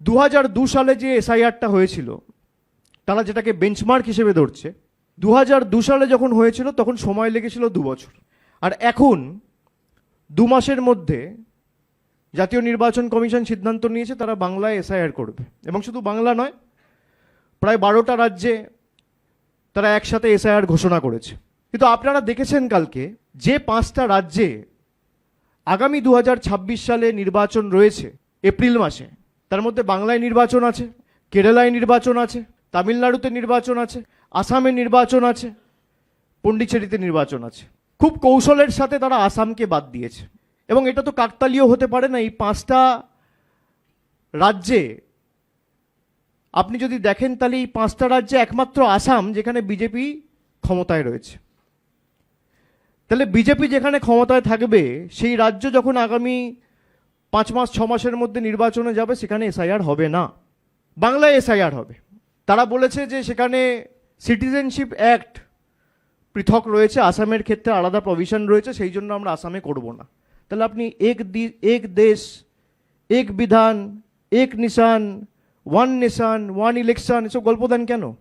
2002 সালে যে এসআইআরটা হয়েছিল, তারা যেটাকে বেঞ্চমার্ক হিসেবে ধরছে, 2002 সালে যখন হয়েছিল তখন সময় লেগেছিল 2 বছর। আর এখন 2 মাসের মধ্যে জাতীয় নির্বাচন কমিশন সিদ্ধান্ত নিয়েছে তারা বাংলায় এসআইআর করবে। এবং শুধু বাংলা নয়, প্রায় 12টা রাজ্যে তারা একসাথে এসআইআর ঘোষণা করেছে। কিন্তু আপনারা দেখেছেন কালকে যে 5টা রাজ্যে আগামী 2026 সালে নির্বাচন রয়েছে এপ্রিল মাসে, তার মধ্যে বাংলায় নির্বাচন আছে, কেরালায় নির্বাচন আছে, তামিলনাড়ুতে নির্বাচন আছে, আসামে নির্বাচন আছে, পন্ডিচেরিতে নির্বাচন আছে। খুব কৌশলের সাথে তারা আসামকে বাদ দিয়েছে। এবং এটা তো কাকতালীয় হতে পারে না। এই 5টা রাজ্যে আপনি যদি দেখেন তাহলে এই 5টা রাজ্যে একমাত্র আসাম যেখানে বিজেপি ক্ষমতায় রয়েছে। তাহলে বিজেপি যেখানে ক্ষমতায় থাকবে সেই রাজ্য যখন আগামী 5 মাস 6 মাসের মধ্যে নির্বাচনে যাবে, সেখানে এসআইআর হবে না, বাংলায় এসআইআর হবে। তারা বলেছে যে সেখানে সিটিজেনশিপ অ্যাক্ট পৃথক রয়েছে, আসামের ক্ষেত্রে আলাদা প্রভিশন রয়েছে, সেই জন্য আমরা আসামে করব না। তাহলে আপনি এক দেশ এক বিধান এক নিশান ওয়ান নেশন ওয়ান ইলেকশন এসব গল্প দেন কেন?